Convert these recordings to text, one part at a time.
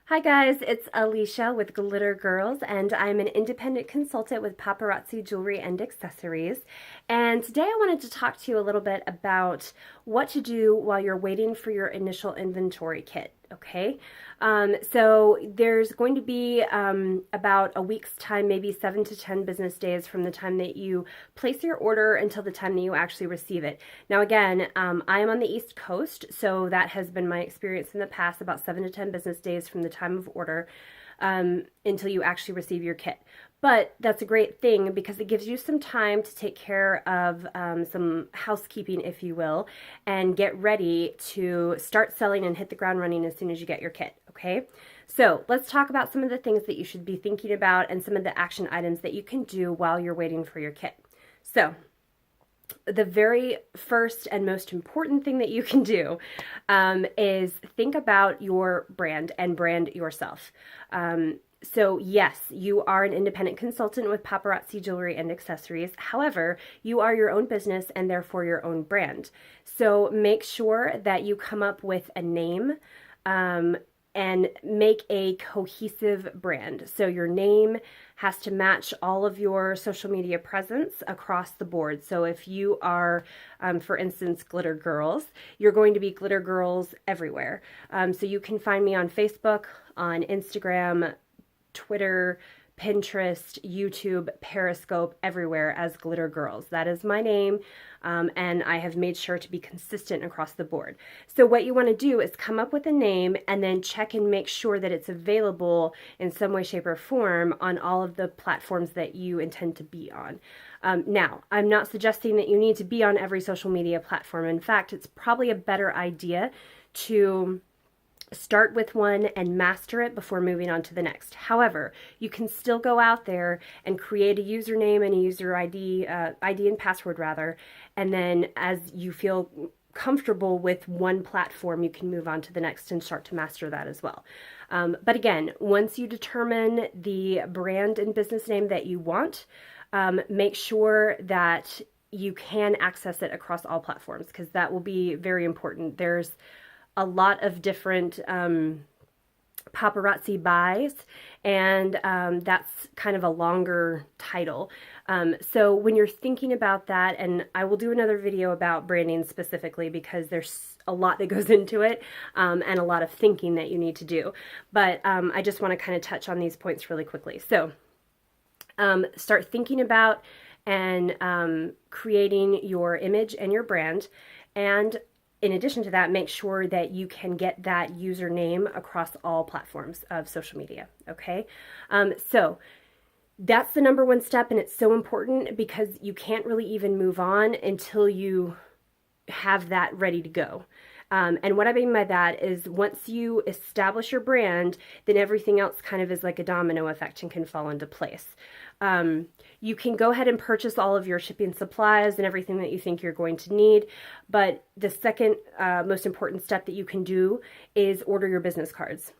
Hi guys, it's Alicia with Glitter Girls, and I'm an independent consultant with Paparazzi Jewelry and Accessories. And today I wanted to talk to you a little bit about what to do while you're waiting for your initial inventory kit, okay? So there's going to be about a week's time, maybe 7 to 10 business days from the time that you place your order until the time that you actually receive it. Now again, I am on the East Coast, so that has been my experience in the past, about 7 to 10 business days from the time of order until you actually receive your kit. But that's a great thing because it gives you some time to take care of some housekeeping, if you will, and get ready to start selling and hit the ground running as soon as you get your kit, okay? So let's talk about some of the things that you should be thinking about and some of the action items that you can do while you're waiting for your kit. So the very first and most important thing that you can do is think about your brand and brand yourself. So yes, you are an independent consultant with Paparazzi Jewelry and Accessories. However, you are your own business and therefore your own brand. So make sure that you come up with a name and make a cohesive brand. So your name has to match all of your social media presence across the board. So if you are, for instance, Glitter Girls, you're going to be Glitter Girls everywhere. So you can find me on Facebook, on Instagram, Twitter, Pinterest, YouTube, Periscope, everywhere as Glitter Girls. That is my name, and I have made sure to be consistent across the board. So what you want to do is come up with a name and then check and make sure that it's available in some way, shape, or form on all of the platforms that you intend to be on. Now, I'm not suggesting that you need to be on every social media platform. In fact, it's probably a better idea to start with one and master it before moving on to the next. However, you can still go out there and create a username and a user ID and password rather, and then as you feel comfortable with one platform, you can move on to the next and start to master that as well. But again, once you determine the brand and business name that you want, make sure that you can access it across all platforms because that will be very important. There's a lot of different paparazzi buys, and that's kind of a longer title. So when you're thinking about that, and I will do another video about branding specifically because there's a lot that goes into it and a lot of thinking that you need to do. But I just want to kind of touch on these points really quickly. So start thinking about and creating your image and your brand, and in addition to that, make sure that you can get that username across all platforms of social media, okay? So that's the number one step, and it's so important because you can't really even move on until you have that ready to go. And what I mean by that is once you establish your brand, then everything else kind of is like a domino effect and can fall into place. You can go ahead and purchase all of your shipping supplies and everything that you think you're going to need, but the second most important step that you can do is order your business cards.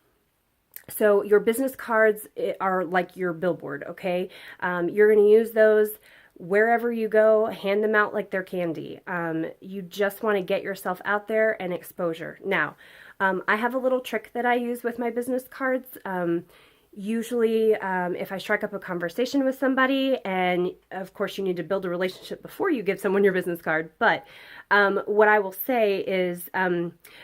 So your business cards are like your billboard, okay? You're going to use those wherever you go, hand them out like they're candy. You just want to get yourself out there and exposure. Now, I have a little trick that I use with my business cards. Usually, if I strike up a conversation with somebody, and of course you need to build a relationship before you give someone your business card, but what I will say is,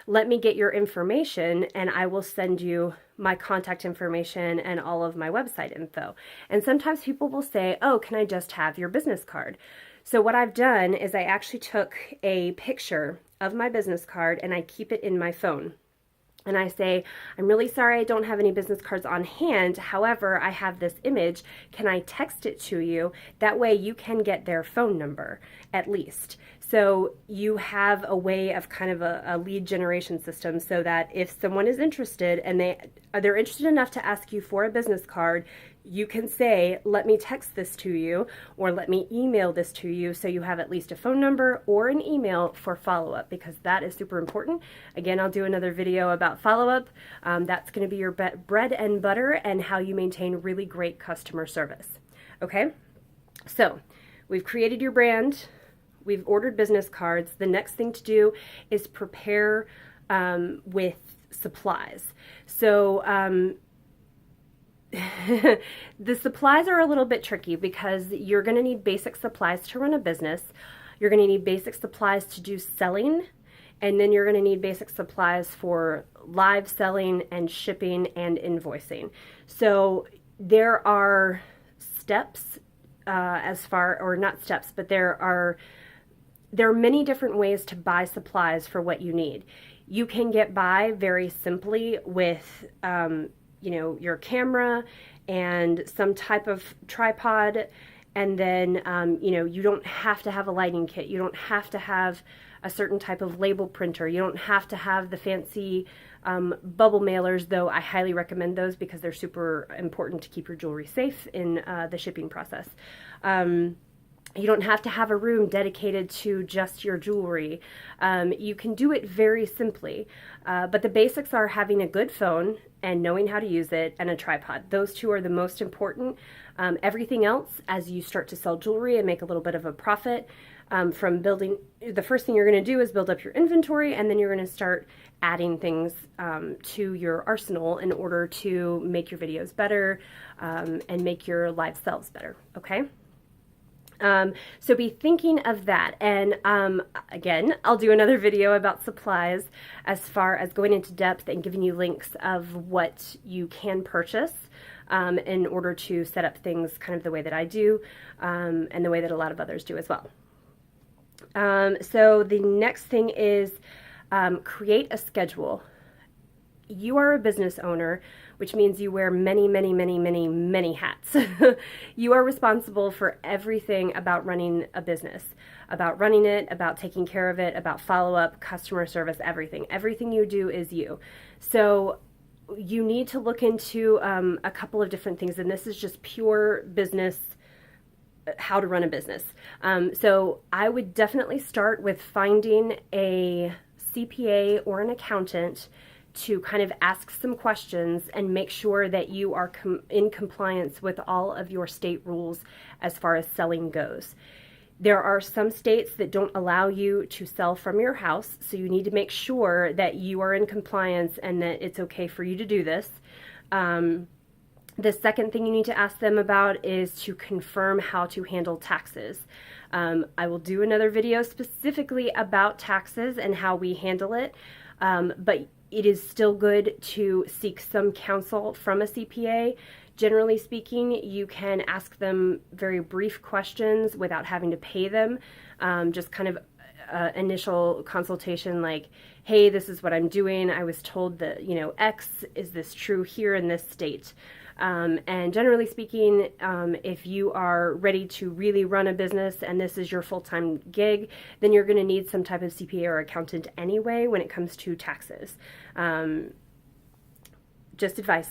let me get your information and I will send you my contact information and all of my website info. And sometimes people will say, oh, can I just have your business card? So what I've done is I actually took a picture of my business card and I keep it in my phone. And I say, I'm really sorry I don't have any business cards on hand. However, I have this image. Can I text it to you? That way you can get their phone number at least. So you have a way of kind of a lead generation system so that if someone is interested and they're interested enough to ask you for a business card, you can say, let me text this to you or let me email this to you so you have at least a phone number or an email for follow-up because that is super important. Again, I'll do another video about follow-up. That's going to be your bread and butter and how you maintain really great customer service. Okay, so we've created your brand. We've ordered business cards. The next thing to do is prepare with supplies. So the supplies are a little bit tricky because you're going to need basic supplies to run a business. You're going to need basic supplies to do selling, and then you're going to need basic supplies for live selling and shipping and invoicing. So there are steps or not steps, but there are many different ways to buy supplies for what you need. You can get by very simply with your camera and some type of tripod, and then you don't have to have a lighting kit. You don't have to have a certain type of label printer. You don't have to have the fancy bubble mailers, though I highly recommend those because they're super important to keep your jewelry safe in the shipping process. You don't have to have a room dedicated to just your jewelry. You can do it very simply, but the basics are having a good phone and knowing how to use it, and a tripod. Those two are the most important. Everything else, as you start to sell jewelry and make a little bit of a profit from building, the first thing you're going to do is build up your inventory, and then you're going to start adding things to your arsenal in order to make your videos better and make your live sales better, okay? So be thinking of that. And again, I'll do another video about supplies as far as going into depth and giving you links of what you can purchase in order to set up things kind of the way that I do and the way that a lot of others do as well. So the next thing is create a schedule. You are a business owner, which means you wear many, many, many, many, many hats. You are responsible for everything about running a business, about running it, about taking care of it, about follow-up, customer service, everything. Everything you do is you. So you need to look into a couple of different things, and this is just pure business, how to run a business. So I would definitely start with finding a CPA or an accountant to kind of ask some questions and make sure that you are in compliance with all of your state rules as far as selling goes. There are some states that don't allow you to sell from your house, so you need to make sure that you are in compliance and that it's okay for you to do this. The second thing you need to ask them about is to confirm how to handle taxes. I will do another video specifically about taxes and how we handle it, but it is still good to seek some counsel from a CPA. Generally speaking, you can ask them very brief questions without having to pay them. Just kind of initial consultation like, hey, this is what I'm doing. I was told that, X, is this true here in this state? And generally speaking, if you are ready to really run a business and this is your full-time gig, then you're going to need some type of CPA or accountant anyway when it comes to taxes. Just advice.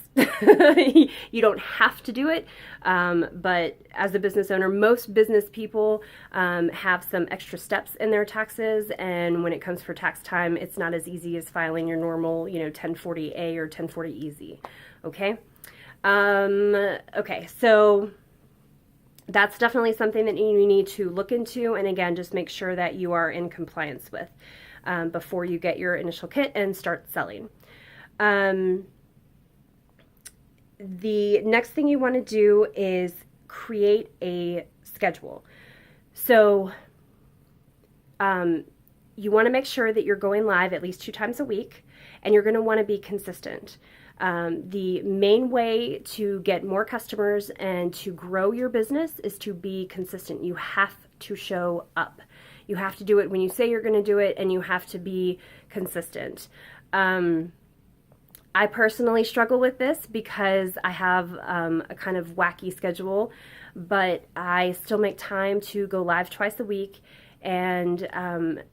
You don't have to do it, but as a business owner, most business people have some extra steps in their taxes, and when it comes for tax time, it's not as easy as filing your normal, 1040A or 1040 Easy, okay? Okay, so that's definitely something that you need to look into, and again, just make sure that you are in compliance with before you get your initial kit and start selling. The next thing you want to do is create a schedule. So you want to make sure that you're going live at least 2 times a week, and you're going to want to be consistent. The main way to get more customers and to grow your business is to be consistent. You have to show up. You have to do it when you say you're going to do it, and you have to be consistent. I personally struggle with this because I have a kind of wacky schedule, but I still make time to go live twice a week, and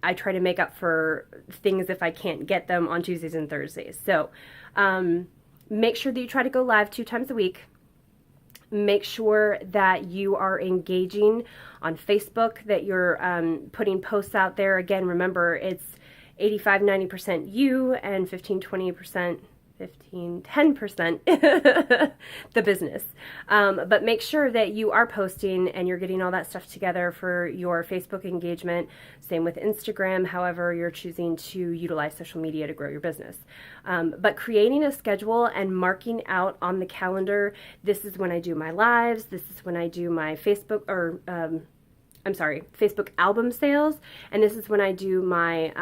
I try to make up for things if I can't get them on Tuesdays and Thursdays. So make sure that you try to go live 2 times a week. Make sure that you are engaging on Facebook, that you're putting posts out there. Again, remember, it's 85-90% you and 15-20% 15, 10% the business. But make sure that you are posting and you're getting all that stuff together for your Facebook engagement. Same with Instagram, however you're choosing to utilize social media to grow your business. But creating a schedule and marking out on the calendar, this is when I do my lives, this is when I do my Facebook Facebook album sales, and this is when I do my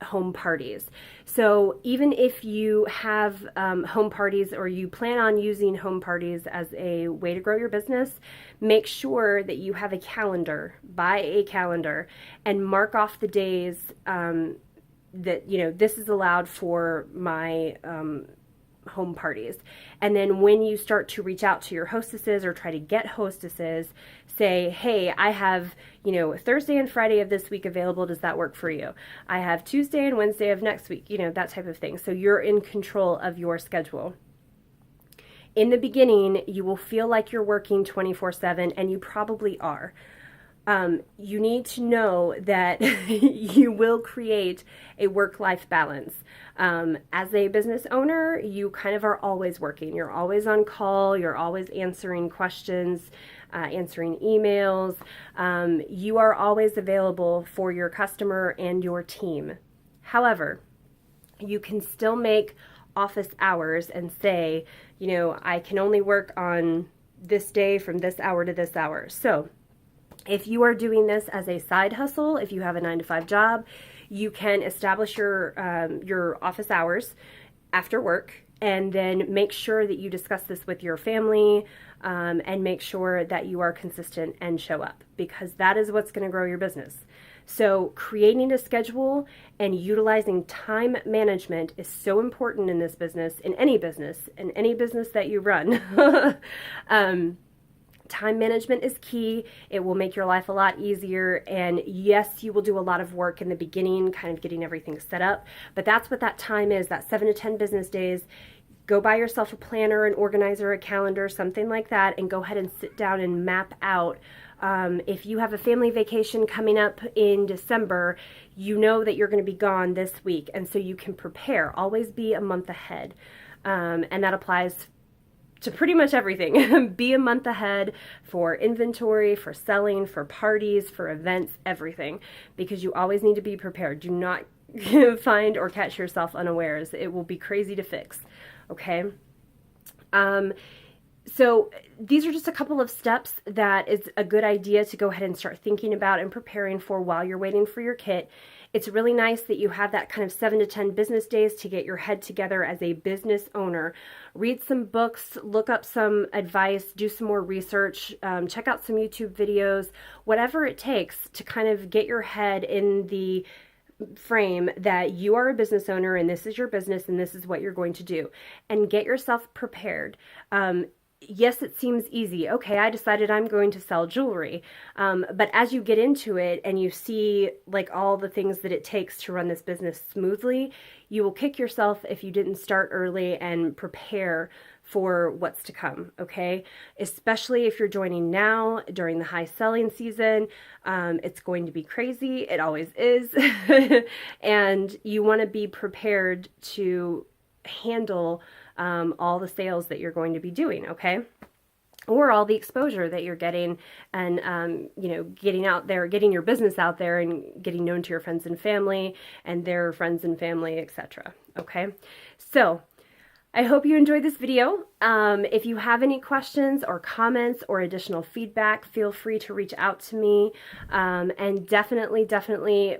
home parties. So even if you have home parties or you plan on using home parties as a way to grow your business, make sure that you have a calendar, buy a calendar, and mark off the days that, you know, this is allowed for my home parties. And then when you start to reach out to your hostesses or try to get hostesses, say, hey, I have, you know, Thursday and Friday of this week available. Does that work for you? I have Tuesday and Wednesday of next week, you know, that type of thing. So you're in control of your schedule. In the beginning, you will feel like you're working 24/7, and you probably are. You need to know that you will create a work-life balance. As a business owner, you kind of are always working. You're always on call. You're always answering questions, answering emails. You are always available for your customer and your team. However, you can still make office hours and say, you know, I can only work on this day from this hour to this hour. So if you are doing this as a side hustle, if you have a 9-to-5 job, you can establish your office hours after work, and then make sure that you discuss this with your family, and make sure that you are consistent and show up, because that is what's going to grow your business. So creating a schedule and utilizing time management is so important in this business, in any business that you run. Time management is key. It will make your life a lot easier. And yes, you will do a lot of work in the beginning, kind of getting everything set up. But that's what that time is, that 7 to 10 business days. Go buy yourself a planner, an organizer, a calendar, something like that, and go ahead and sit down and map out. If you have a family vacation coming up in December, you know that you're going to be gone this week. And so you can prepare. Always be a month ahead. And that applies to pretty much everything. Be a month ahead for inventory, for selling, for parties, for events, everything, because you always need to be prepared. Do not find or catch yourself unawares. It will be crazy to fix. Okay. So these are just a couple of steps that is a good idea to go ahead and start thinking about and preparing for while you're waiting for your kit. It's really nice that you have that kind of 7 to 10 business days to get your head together as a business owner. Read some books, look up some advice, do some more research, check out some YouTube videos, whatever it takes to kind of get your head in the frame that you are a business owner and this is your business and this is what you're going to do, and get yourself prepared. Yes, it seems easy. Okay, I decided I'm going to sell jewelry. But as you get into it and you see like all the things that it takes to run this business smoothly, you will kick yourself if you didn't start early and prepare for what's to come, okay? Especially if you're joining now during the high selling season. It's going to be crazy. It always is. And you want to be prepared to handle all the sales that you're going to be doing, okay? Or all the exposure that you're getting, and you know, getting out there, getting your business out there and getting known to your friends and family and their friends and family, etc. Okay? So I hope you enjoyed this video. If you have any questions or comments or additional feedback, feel free to reach out to me. And definitely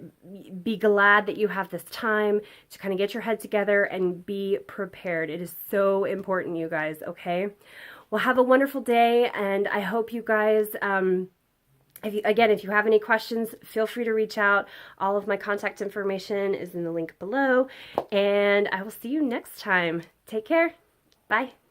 be glad that you have this time to kind of get your head together and be prepared. It is so important, you guys, okay? Well, have a wonderful day, and I hope you guys... If you have any questions, feel free to reach out. All of my contact information is in the link below, and I will see you next time. Take care. Bye.